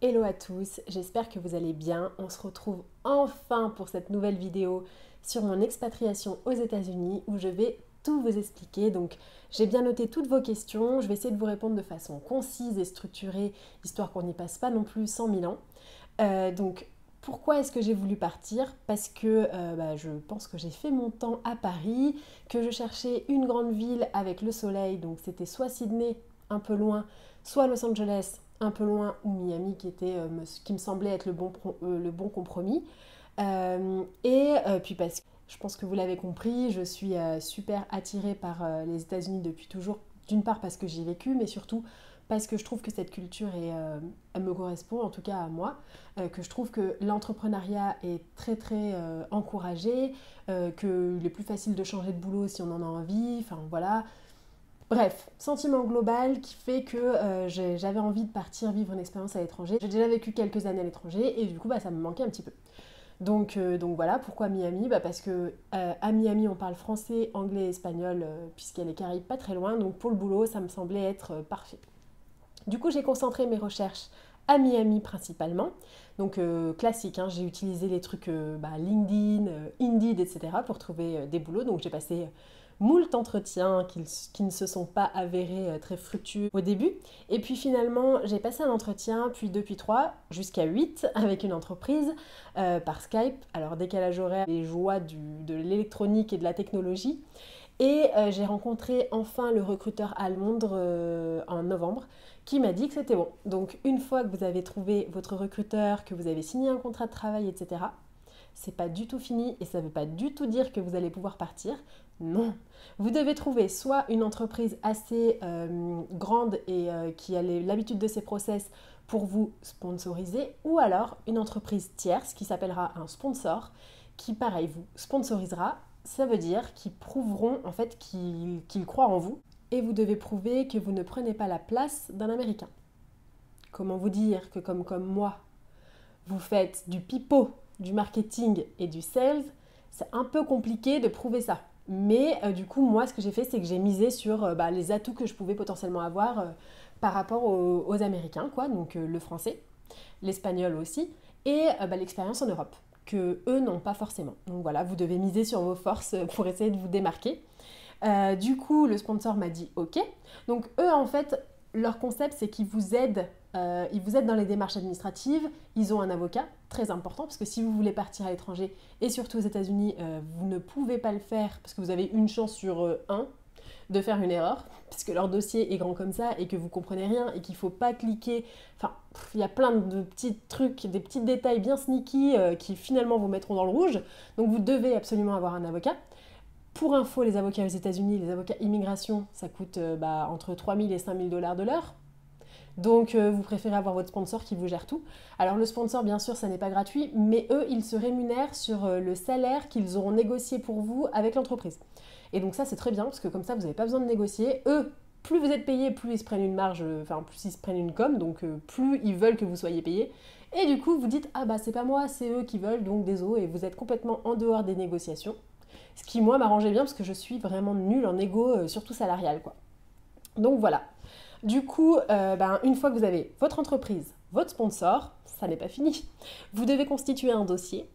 Hello à tous, j'espère que vous allez bien. On se retrouve enfin pour cette nouvelle vidéo sur mon expatriation aux États-Unis où je vais tout vous expliquer. Donc j'ai bien noté toutes vos questions, je vais essayer de vous répondre de façon concise et structurée, histoire qu'on n'y passe pas non plus 100 000 ans. Donc pourquoi est-ce que j'ai voulu partir? Parce que je pense que j'ai fait mon temps à Paris, que je cherchais une grande ville avec le soleil, donc c'était soit Sydney, un peu loin, soit Los Angeles, un peu loin, ou Miami, qui me semblait être le bon compromis. Puis parce que je pense que vous l'avez compris, je suis super attirée par les États-Unis depuis toujours, d'une part parce que j'y ai vécu, mais surtout parce que je trouve que cette culture elle me correspond, en tout cas à moi, que je trouve que l'entrepreneuriat est très très encouragé, qu'il est plus facile de changer de boulot si on en a envie, enfin voilà. Bref, sentiment global qui fait que j'avais envie de partir vivre une expérience à l'étranger. J'ai déjà vécu quelques années à l'étranger et du coup ça me manquait un petit peu. Donc voilà, pourquoi Miami? Parce que à Miami on parle français, anglais et espagnol puisqu'il y a les Caraïbes pas très loin, donc pour le boulot ça me semblait être parfait. Du coup, j'ai concentré mes recherches à Miami principalement. Donc classique, hein, j'ai utilisé les trucs LinkedIn, Indeed, etc. pour trouver des boulots. Donc j'ai passé moult entretiens qui ne se sont pas avérés très fructueux au début. Et puis finalement, j'ai passé un entretien, puis deux, puis trois, jusqu'à 8 avec une entreprise par Skype. Alors décalage horaire, les joies de l'électronique et de la technologie. Et j'ai rencontré enfin le recruteur à Londres en novembre qui m'a dit que c'était bon. Donc une fois que vous avez trouvé votre recruteur, que vous avez signé un contrat de travail, etc., c'est pas du tout fini et ça ne veut pas du tout dire que vous allez pouvoir partir. Non, vous devez trouver soit une entreprise assez grande et qui a l'habitude de ces process pour vous sponsoriser, ou alors une entreprise tierce qui s'appellera un sponsor, qui pareil vous sponsorisera. Ça veut dire qu'ils prouveront en fait qu'ils croient en vous et vous devez prouver que vous ne prenez pas la place d'un Américain. Comment vous dire que comme moi, vous faites du pipeau, du marketing et du sales, c'est un peu compliqué de prouver ça. Mais du coup, moi, ce que j'ai fait, c'est que j'ai misé sur les atouts que je pouvais potentiellement avoir par rapport aux Américains, quoi. Donc le français, l'espagnol aussi, et l'expérience en Europe, que eux n'ont pas forcément. Donc voilà, vous devez miser sur vos forces pour essayer de vous démarquer. Du coup, le sponsor m'a dit OK. Donc eux, en fait, leur concept, c'est ils vous aident dans les démarches administratives. Ils ont un avocat, très important, parce que si vous voulez partir à l'étranger, et surtout aux États-Unis, vous ne pouvez pas le faire, parce que vous avez une chance sur un de faire une erreur, puisque leur dossier est grand comme ça, et que vous comprenez rien, et qu'il ne faut pas cliquer. Enfin, il y a plein de petits trucs, des petits détails bien sneaky qui finalement vous mettront dans le rouge. Donc vous devez absolument avoir un avocat. Pour info, les avocats aux États-Unis, les avocats immigration, ça coûte entre 3 000 et 5 000 dollars de l'heure. Donc vous préférez avoir votre sponsor qui vous gère tout. Alors le sponsor, bien sûr, ça n'est pas gratuit, mais eux, ils se rémunèrent sur le salaire qu'ils auront négocié pour vous avec l'entreprise. Et donc ça, c'est très bien, parce que comme ça, vous n'avez pas besoin de négocier. Eux, plus vous êtes payé, plus ils se prennent une marge, plus ils se prennent une com, donc plus ils veulent que vous soyez payé. Et du coup, vous dites, ah bah c'est pas moi, c'est eux qui veulent, donc désolé, et vous êtes complètement en dehors des négociations. Ce qui, moi, m'arrangeait bien parce que je suis vraiment nulle en égo, surtout salarial, quoi. Donc voilà. Du coup, une fois que vous avez votre entreprise, votre sponsor, ça n'est pas fini. Vous devez constituer un dossier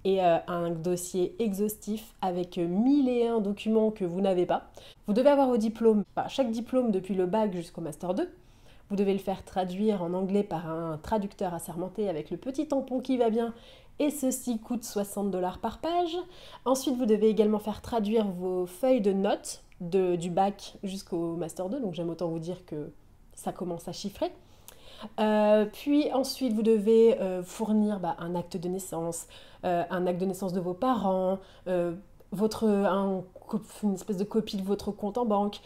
et un dossier exhaustif avec 1001 documents que vous n'avez pas. Vous devez avoir vos diplômes, chaque diplôme depuis le bac jusqu'au master 2. Vous devez le faire traduire en anglais par un traducteur assermenté avec le petit tampon qui va bien, et ceci coûte 60 dollars par page. Ensuite, vous devez également faire traduire vos feuilles de notes du bac jusqu'au master 2, donc j'aime autant vous dire que ça commence à chiffrer. Puis ensuite, vous devez fournir un acte de naissance, un acte de naissance de vos parents, une espèce de copie de votre compte en banque.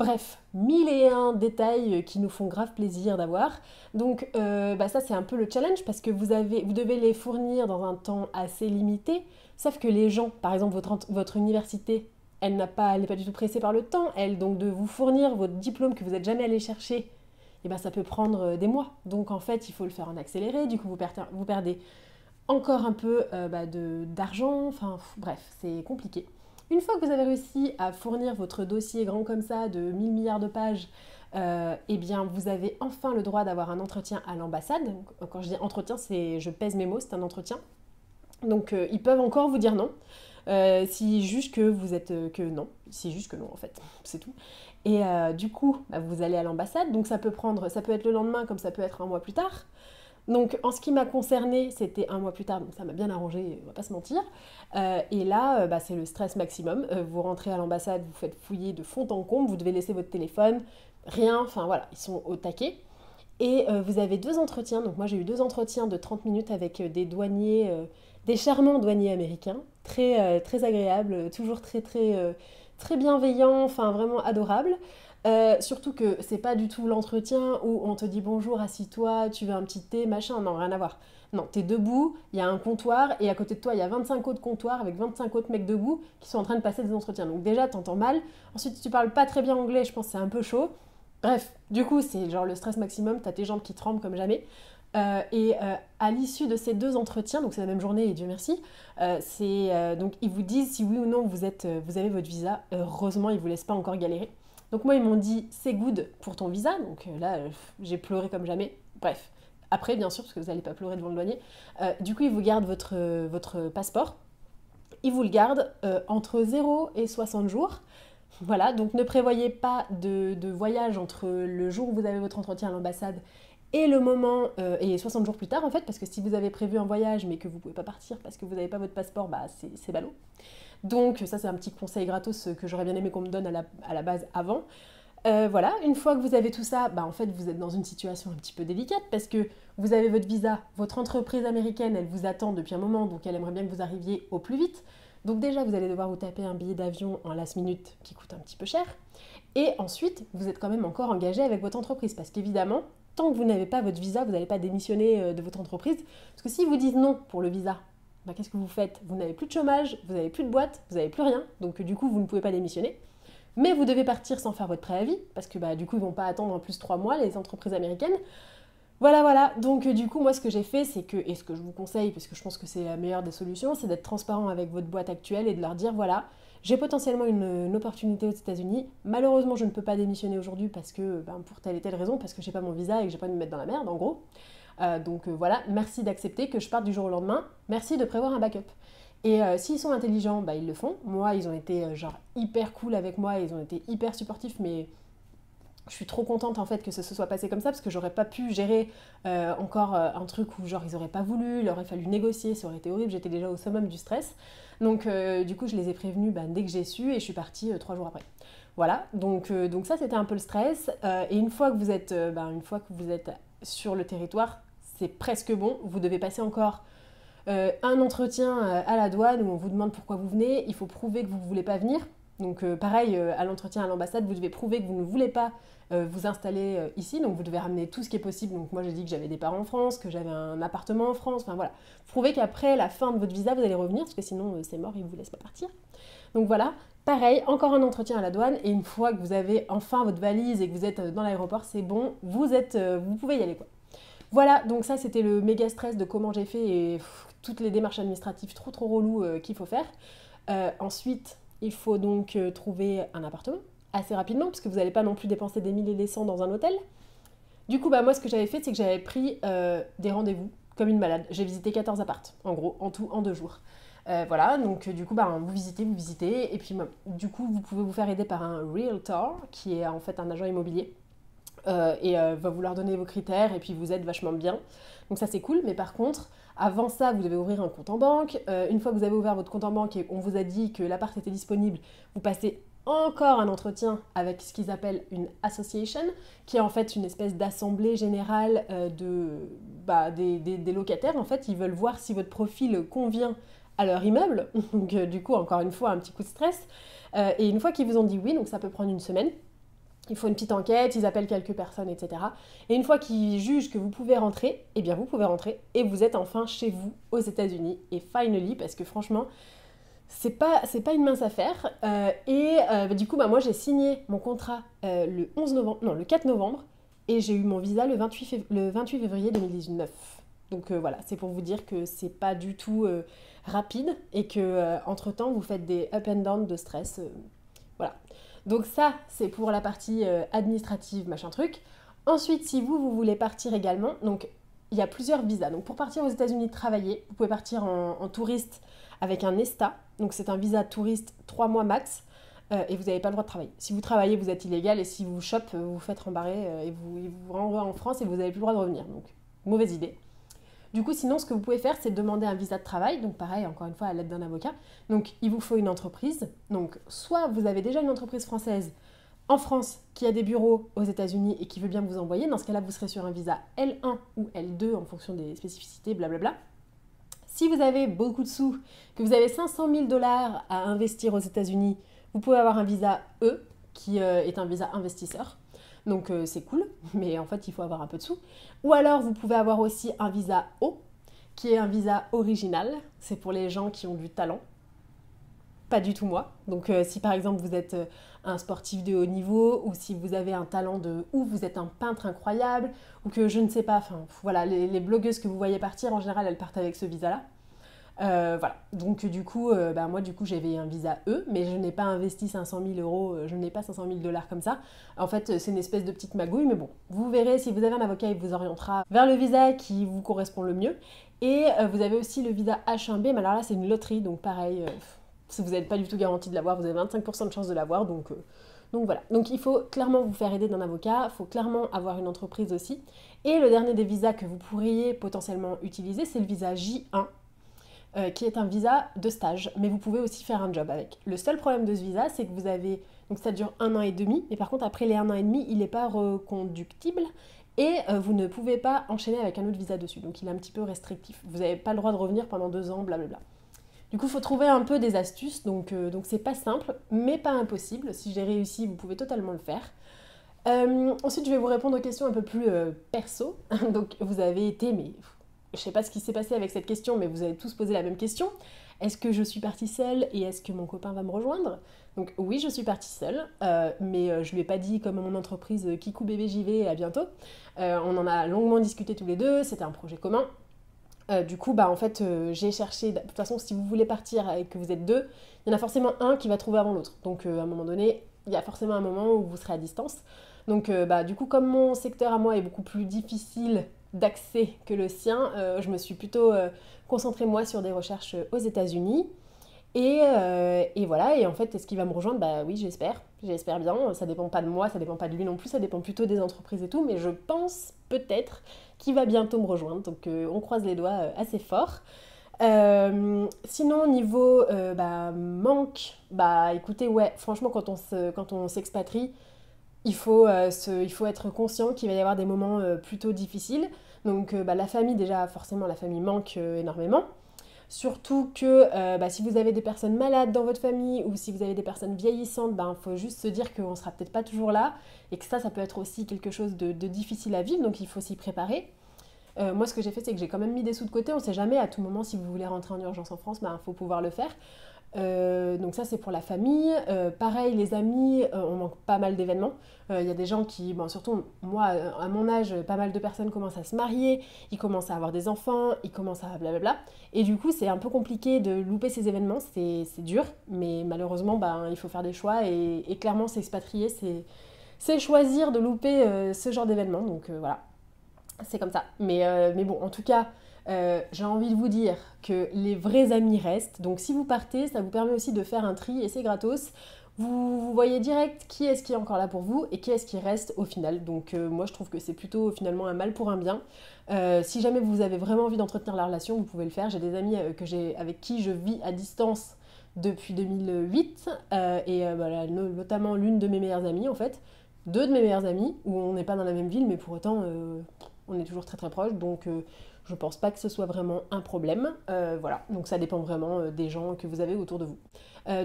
Bref, 1001 détails qui nous font grave plaisir d'avoir. Donc ça c'est un peu le challenge parce que vous devez les fournir dans un temps assez limité. Sauf que les gens, par exemple votre université, elle n'est pas du tout pressée par le temps. Elle, donc de vous fournir votre diplôme que vous n'êtes jamais allé chercher, ça peut prendre des mois. Donc en fait il faut le faire en accéléré. Du coup vous perdez encore un peu d'argent. Enfin bref, c'est compliqué. Une fois que vous avez réussi à fournir votre dossier grand comme ça de 1000 milliards de pages eh bien vous avez enfin le droit d'avoir un entretien à l'ambassade. Quand je dis entretien, je pèse mes mots, c'est un entretien. Donc ils peuvent encore vous dire non. S'ils jugent que vous êtes que non, s'ils jugent que non en fait, c'est tout. Et du coup, bah, vous allez à l'ambassade, donc ça peut être le lendemain comme ça peut être un mois plus tard. Donc en ce qui m'a concernée, c'était un mois plus tard, donc ça m'a bien arrangé, on va pas se mentir. Et là, bah, c'est le stress maximum. Vous rentrez à l'ambassade, vous faites fouiller de fond en comble, vous devez laisser votre téléphone, rien, enfin voilà, ils sont au taquet. Et vous avez 2 entretiens, donc moi j'ai eu 2 entretiens de 30 minutes avec des douaniers, des charmants douaniers américains, très agréables, toujours très bienveillants, enfin vraiment adorables. Surtout que c'est pas du tout l'entretien où on te dit bonjour, assis-toi, tu veux un petit thé, machin, non, rien à voir. Non, t'es debout, il y a un comptoir et à côté de toi il y a 25 autres comptoirs avec 25 autres mecs debout qui sont en train de passer des entretiens. Donc déjà t'entends mal, ensuite tu parles pas très bien anglais, je pense que c'est un peu chaud. Bref, du coup c'est genre le stress maximum, t'as tes jambes qui tremblent comme jamais. À l'issue de ces 2 entretiens, donc c'est la même journée et Dieu merci, donc ils vous disent si oui ou non vous avez votre visa. Heureusement ils vous laissent pas encore galérer. Donc moi ils m'ont dit c'est good pour ton visa, donc là j'ai pleuré comme jamais. Bref, après bien sûr parce que vous n'allez pas pleurer devant le douanier. Du coup ils vous gardent votre passeport, ils vous le gardent entre 0 et 60 jours. Voilà, donc ne prévoyez pas de voyage entre le jour où vous avez votre entretien à l'ambassade et le moment, et 60 jours plus tard en fait, parce que si vous avez prévu un voyage mais que vous ne pouvez pas partir parce que vous n'avez pas votre passeport, bah c'est ballot. Donc ça c'est un petit conseil gratos que j'aurais bien aimé qu'on me donne à la base avant. Voilà, une fois que vous avez tout ça, bah en fait vous êtes dans une situation un petit peu délicate parce que vous avez votre visa, votre entreprise américaine elle vous attend depuis un moment donc elle aimerait bien que vous arriviez au plus vite. Donc déjà vous allez devoir vous taper un billet d'avion en last minute qui coûte un petit peu cher. Et ensuite vous êtes quand même encore engagé avec votre entreprise parce qu'évidemment tant que vous n'avez pas votre visa vous n'allez pas démissionner de votre entreprise parce que si vous dites non pour le visa, bah, qu'est-ce que vous faites? Vous n'avez plus de chômage, vous n'avez plus de boîte, vous n'avez plus rien donc du coup vous ne pouvez pas démissionner. Mais vous devez partir sans faire votre préavis, parce que bah, du coup, ils ne vont pas attendre en plus 3 mois, les entreprises américaines. Voilà. Donc, du coup, moi, ce que j'ai fait, c'est que, et ce que je vous conseille, parce que je pense que c'est la meilleure des solutions, c'est d'être transparent avec votre boîte actuelle et de leur dire, voilà, j'ai potentiellement une opportunité aux États-Unis. Malheureusement, je ne peux pas démissionner aujourd'hui parce que, ben, pour telle et telle raison, parce que j'ai pas mon visa et que j'ai pas envie de me mettre dans la merde, en gros. Donc voilà, merci d'accepter que je parte du jour au lendemain. Merci de prévoir un backup. Et s'ils sont intelligents, bah, ils le font. Moi, ils ont été genre hyper cool avec moi, ils ont été hyper supportifs, mais je suis trop contente en fait que ce se soit passé comme ça parce que j'aurais pas pu gérer encore un truc où genre ils auraient pas voulu, il aurait fallu négocier, ça aurait été horrible, j'étais déjà au summum du stress. Donc du coup, je les ai prévenus bah, dès que j'ai su et je suis partie 3 jours après. Voilà, donc ça c'était un peu le stress. Et une fois que vous êtes sur le territoire, c'est presque bon. Vous devez passer encore un entretien à la douane où on vous demande pourquoi vous venez. Il faut prouver que vous ne voulez pas venir. Donc pareil, à l'entretien à l'ambassade, vous devez prouver que vous ne voulez pas vous installer ici. Donc vous devez ramener tout ce qui est possible. Donc moi j'ai dit que j'avais des parents en France, que j'avais un appartement en France. Enfin voilà, prouvez qu'après la fin de votre visa, vous allez revenir parce que sinon c'est mort, ils ne vous laissent pas partir. Donc voilà, pareil, encore un entretien à la douane. Et une fois que vous avez enfin votre valise et que vous êtes dans l'aéroport, c'est bon, vous pouvez y aller quoi. Voilà, donc ça c'était le méga stress de comment j'ai fait et toutes les démarches administratives trop relou qu'il faut faire. Ensuite, il faut donc trouver un appartement assez rapidement parce que vous n'allez pas non plus dépenser des milliers et des cents dans un hôtel. Du coup, bah, moi ce que j'avais fait, c'est que j'avais pris des rendez-vous comme une malade. J'ai visité 14 appartes, en gros, en tout, en 2 jours. Voilà, donc du coup, bah, vous visitez, et puis bah, du coup, vous pouvez vous faire aider par un realtor, qui est en fait un agent immobilier, et va vous leur donner vos critères, et puis vous êtes vachement bien. Donc ça, c'est cool, mais par contre, avant ça, vous devez ouvrir un compte en banque. Une fois que vous avez ouvert votre compte en banque et on vous a dit que l'appart était disponible, vous passez encore un entretien avec ce qu'ils appellent une association, qui est en fait une espèce d'assemblée générale des locataires. En fait, ils veulent voir si votre profil convient à leur immeuble. Donc du coup, encore une fois, un petit coup de stress. Et une fois qu'ils vous ont dit oui, donc ça peut prendre une semaine, il faut une petite enquête, ils appellent quelques personnes, etc. Et une fois qu'ils jugent que vous pouvez rentrer, eh bien vous pouvez rentrer et vous êtes enfin chez vous aux États-Unis. Et finally, parce que franchement, c'est pas une mince affaire. Du coup, bah, moi j'ai signé mon contrat le 4 novembre et j'ai eu mon visa le 28 février 2019. Donc voilà, c'est pour vous dire que c'est pas du tout rapide et que entre-temps vous faites des up and down de stress. Voilà. Donc ça, c'est pour la partie administrative, machin truc. Ensuite, si vous voulez partir également, donc il y a plusieurs visas. Donc pour partir aux États-Unis travailler, vous pouvez partir en touriste avec un ESTA. Donc c'est un visa touriste 3 mois max. Et vous n'avez pas le droit de travailler. Si vous travaillez, vous êtes illégal, et si vous chopez, vous vous faites rembarrer et vous renvoient en France et vous n'avez plus le droit de revenir. Donc, mauvaise idée. Du coup, sinon, ce que vous pouvez faire, c'est demander un visa de travail. Donc, pareil, encore une fois, à l'aide d'un avocat. Donc, il vous faut une entreprise. Donc, soit vous avez déjà une entreprise française en France qui a des bureaux aux États-Unis et qui veut bien vous envoyer. Dans ce cas-là, vous serez sur un visa L1 ou L2 en fonction des spécificités, blablabla. Si vous avez beaucoup de sous, que vous avez 500 000 $ à investir aux États-Unis, vous pouvez avoir un visa E, qui est un visa investisseur. Donc c'est cool, mais en fait il faut avoir un peu de sous. Ou alors vous pouvez avoir aussi un visa O, qui est un visa original. C'est pour les gens qui ont du talent. Pas du tout moi. Donc si par exemple vous êtes un sportif de haut niveau, ou si vous avez un talent de ou vous êtes un peintre incroyable, ou que je ne sais pas, enfin voilà, les blogueuses que vous voyez partir, en général elles partent avec ce visa-là. Voilà, donc moi j'avais un visa E, mais je n'ai pas investi 500 000 €, je n'ai pas 500 000 $ comme ça. En fait, c'est une espèce de petite magouille, mais bon, vous verrez, si vous avez un avocat, il vous orientera vers le visa qui vous correspond le mieux. Et vous avez aussi le visa H1B, mais alors là c'est une loterie, donc pareil, si vous n'êtes pas du tout garanti de l'avoir, vous avez 25% de chance de l'avoir, donc voilà. Donc il faut clairement vous faire aider d'un avocat, il faut clairement avoir une entreprise aussi. Et le dernier des visas que vous pourriez potentiellement utiliser, c'est le visa J1. Qui est un visa de stage, mais vous pouvez aussi faire un job avec. Le seul problème de ce visa, c'est que vous avez, donc ça dure 1 an et demi, mais par contre après les 1 an et demi, il n'est pas reconductible, et vous ne pouvez pas enchaîner avec un autre visa dessus, donc il est un petit peu restrictif. Vous n'avez pas le droit de revenir pendant 2 ans, blablabla. Du coup, il faut trouver un peu des astuces, donc c'est pas simple, mais pas impossible. Si j'ai réussi, vous pouvez totalement le faire. Ensuite, je vais vous répondre aux questions un peu plus perso. Donc, vous avez été, mais je sais pas ce qui s'est passé avec cette question, mais vous avez tous posé la même question. Est-ce que je suis partie seule et est-ce que mon copain va me rejoindre? Donc oui, je suis partie seule, mais je lui ai pas dit comme mon entreprise Kikou bébé j'y vais, à bientôt. On en a longuement discuté tous les deux, c'était un projet commun. J'ai cherché, de toute façon si vous voulez partir et que vous êtes deux, il y en a forcément un qui va trouver avant l'autre. Donc à un moment donné, il y a forcément un moment où vous serez à distance. Donc comme mon secteur à moi est beaucoup plus difficile d'accès que le sien, je me suis plutôt concentrée moi sur des recherches aux États-Unis. Et voilà, et en fait, est-ce qu'il va me rejoindre? Bah oui, j'espère bien. Ça dépend pas de moi, ça dépend pas de lui non plus, ça dépend plutôt des entreprises et tout, mais je pense peut-être qu'il va bientôt me rejoindre, donc on croise les doigts assez fort. Sinon, niveau manque, écoutez, ouais, franchement, quand on s'expatrie, il faut être conscient qu'il va y avoir des moments plutôt difficiles. Donc la famille, déjà, forcément, la famille manque énormément. Surtout que si vous avez des personnes malades dans votre famille ou si vous avez des personnes vieillissantes, il faut juste se dire qu'on ne sera peut-être pas toujours là et que ça peut être aussi quelque chose de difficile à vivre, donc il faut s'y préparer. Moi, ce que j'ai fait, c'est que j'ai quand même mis des sous de côté. On ne sait jamais, à tout moment, si vous voulez rentrer en urgence en France, faut pouvoir le faire. Donc ça, c'est pour la famille. Pareil, les amis, on manque pas mal d'événements. Il y a des gens qui, surtout moi, à mon âge, pas mal de personnes commencent à se marier, ils commencent à avoir des enfants, ils commencent à blablabla. Et du coup, c'est un peu compliqué de louper ces événements, c'est dur, mais malheureusement, il faut faire des choix. Et clairement, s'expatrier, c'est choisir de louper ce genre d'événements. Donc voilà, c'est comme ça. Mais bon, en tout cas, j'ai envie de vous dire que les vrais amis restent. Donc si vous partez, ça vous permet aussi de faire un tri et c'est gratos. Vous voyez direct qui est-ce qui est encore là pour vous et qui est-ce qui reste au final. Donc moi je trouve que c'est plutôt finalement un mal pour un bien. Si jamais vous avez vraiment envie d'entretenir la relation, vous pouvez le faire. J'ai des amis avec qui je vis à distance depuis 2008 notamment l'une de mes meilleures amies en fait. 2 de mes meilleures amies où on n'est pas dans la même ville mais pour autant on est toujours très très proches, donc je pense pas que ce soit vraiment un problème. Voilà, donc ça dépend vraiment des gens que vous avez autour de vous.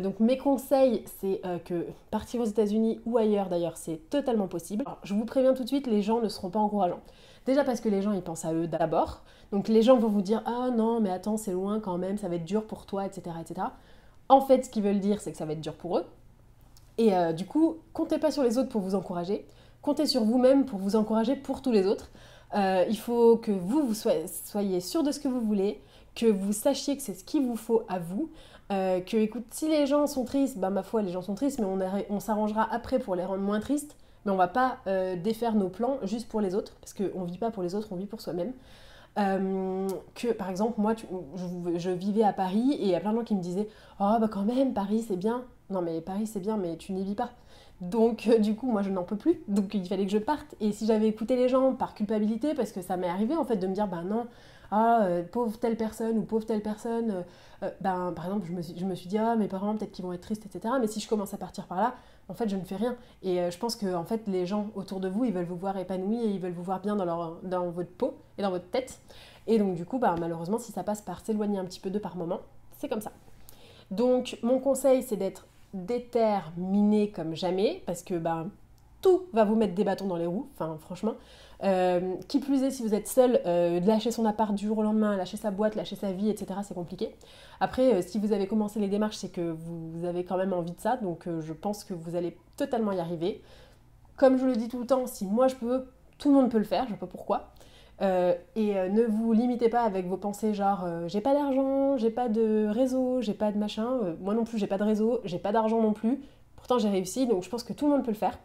Donc mes conseils, c'est que partir aux États-Unis ou ailleurs d'ailleurs, c'est totalement possible. Alors, je vous préviens tout de suite, les gens ne seront pas encourageants. Déjà parce que les gens, ils pensent à eux d'abord. Donc les gens vont vous dire « Ah non, mais attends, c'est loin quand même, ça va être dur pour toi, etc. etc. » En fait, ce qu'ils veulent dire, c'est que ça va être dur pour eux. Et du coup, comptez pas sur les autres pour vous encourager. Comptez sur vous-même pour vous encourager pour tous les autres. Il faut que vous soyez sûr de ce que vous voulez, que vous sachiez que c'est ce qu'il vous faut à vous. Que, écoute, si les gens sont tristes, bah ma foi, les gens sont tristes, mais on s'arrangera après pour les rendre moins tristes. Mais on va pas défaire nos plans juste pour les autres, parce qu'on vit pas pour les autres, on vit pour soi-même. Que par exemple, moi, je vivais à Paris et il y a plein de gens qui me disaient oh, bah quand même, Paris c'est bien. Non, mais Paris c'est bien, mais tu n'y vis pas. Donc, du coup, moi je n'en peux plus. Donc, il fallait que je parte. Et si j'avais écouté les gens par culpabilité, parce que ça m'est arrivé en fait de me dire bah non, pauvre telle personne ou pauvre telle personne, ben, par exemple, je me suis dit ah, mes parents peut-être qu'ils vont être tristes, etc. Mais si je commence à partir par là, en fait, je ne fais rien. Et je pense que en fait, les gens autour de vous, ils veulent vous voir épanoui et ils veulent vous voir bien dans votre peau et dans votre tête. Et donc, du coup, bah, malheureusement, si ça passe par s'éloigner un petit peu d'eux par moment, c'est comme ça. Donc, mon conseil, c'est d'être déterminé comme jamais, parce que ben, tout va vous mettre des bâtons dans les roues, enfin, franchement. Qui plus est, si vous êtes seul, lâcher son appart du jour au lendemain, lâcher sa boîte, lâcher sa vie, etc., c'est compliqué. Après, si vous avez commencé les démarches, c'est que vous avez quand même envie de ça, donc je pense que vous allez totalement y arriver. Comme je le dis tout le temps, si moi je peux, tout le monde peut le faire, je sais pas pourquoi. Ne vous limitez pas avec vos pensées genre j'ai pas d'argent, j'ai pas de réseau, j'ai pas de machin. Moi non plus, j'ai pas de réseau, j'ai pas d'argent non plus. Pourtant, j'ai réussi, donc je pense que tout le monde peut le faire.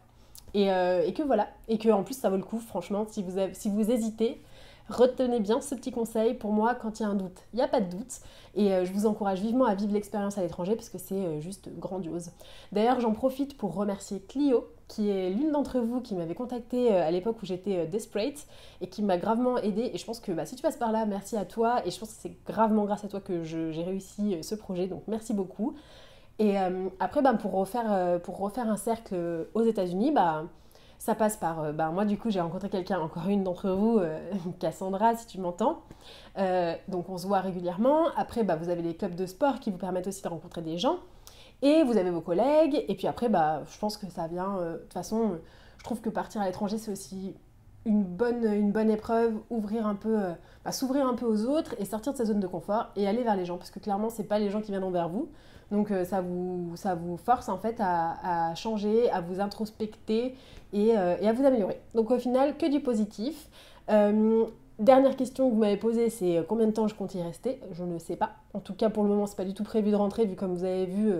Et que voilà. Et que en plus, ça vaut le coup, franchement. Si vous hésitez, retenez bien ce petit conseil. Pour moi, quand il y a un doute, il n'y a pas de doute. Et je vous encourage vivement à vivre l'expérience à l'étranger parce que c'est juste grandiose. D'ailleurs, j'en profite pour remercier Clio, qui est l'une d'entre vous qui m'avait contactée à l'époque où j'étais desperate et qui m'a gravement aidée. Et je pense que bah, si tu passes par là, merci à toi. Et je pense que c'est gravement grâce à toi que j'ai réussi ce projet. Donc merci beaucoup. Et après, bah, pour refaire un cercle aux États-Unis, bah, ça passe par. Bah, moi, du coup, j'ai rencontré quelqu'un, encore une d'entre vous, Cassandra, si tu m'entends. Donc, on se voit régulièrement. Après, bah, vous avez les clubs de sport qui vous permettent aussi de rencontrer des gens. Et vous avez vos collègues. Et puis après, bah, je pense que ça vient. De toute façon, je trouve que partir à l'étranger, c'est aussi une bonne épreuve, ouvrir un peu, bah, s'ouvrir un peu aux autres et sortir de sa zone de confort et aller vers les gens. Parce que clairement, c'est pas les gens qui viendront vers vous. Donc ça vous force en fait à changer, à vous introspecter et à vous améliorer. Donc au final, que du positif. Dernière question que vous m'avez posée, c'est combien de temps je compte y rester? Je ne sais pas. En tout cas, pour le moment, c'est pas du tout prévu de rentrer, vu comme vous avez vu,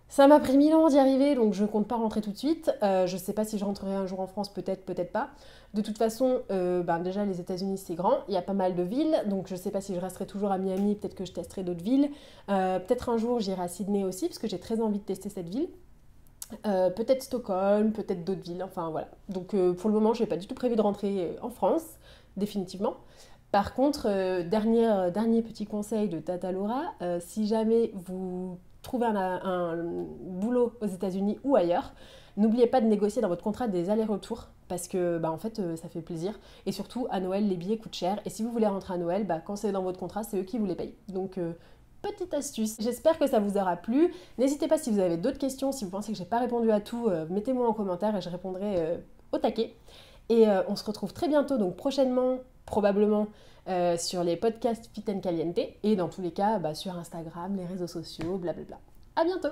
ça m'a pris 1000 ans d'y arriver, donc je compte pas rentrer tout de suite. Je sais pas si je rentrerai un jour en France, peut-être, peut-être pas. De toute façon, ben déjà les États-Unis c'est grand, il y a pas mal de villes, donc je sais pas si je resterai toujours à Miami, peut-être que je testerai d'autres villes. Peut-être un jour j'irai à Sydney aussi, parce que j'ai très envie de tester cette ville. Peut-être Stockholm, peut-être d'autres villes, enfin voilà. Donc pour le moment, je n'ai pas du tout prévu de rentrer en France, définitivement. Par contre, dernier petit conseil de Tata Laura, si jamais vous trouvez un boulot aux États-Unis ou ailleurs, n'oubliez pas de négocier dans votre contrat des allers-retours parce que bah, en fait ça fait plaisir et surtout à Noël les billets coûtent cher et si vous voulez rentrer à Noël, bah, quand c'est dans votre contrat c'est eux qui vous les payent. Donc petite astuce. J'espère que ça vous aura plu. N'hésitez pas si vous avez d'autres questions, si vous pensez que j'ai pas répondu à tout, mettez-moi en commentaire et je répondrai au taquet. Et on se retrouve très bientôt, donc prochainement, probablement, sur les podcasts Fit and Caliente et dans tous les cas bah, sur Instagram, les réseaux sociaux, blablabla. À bientôt!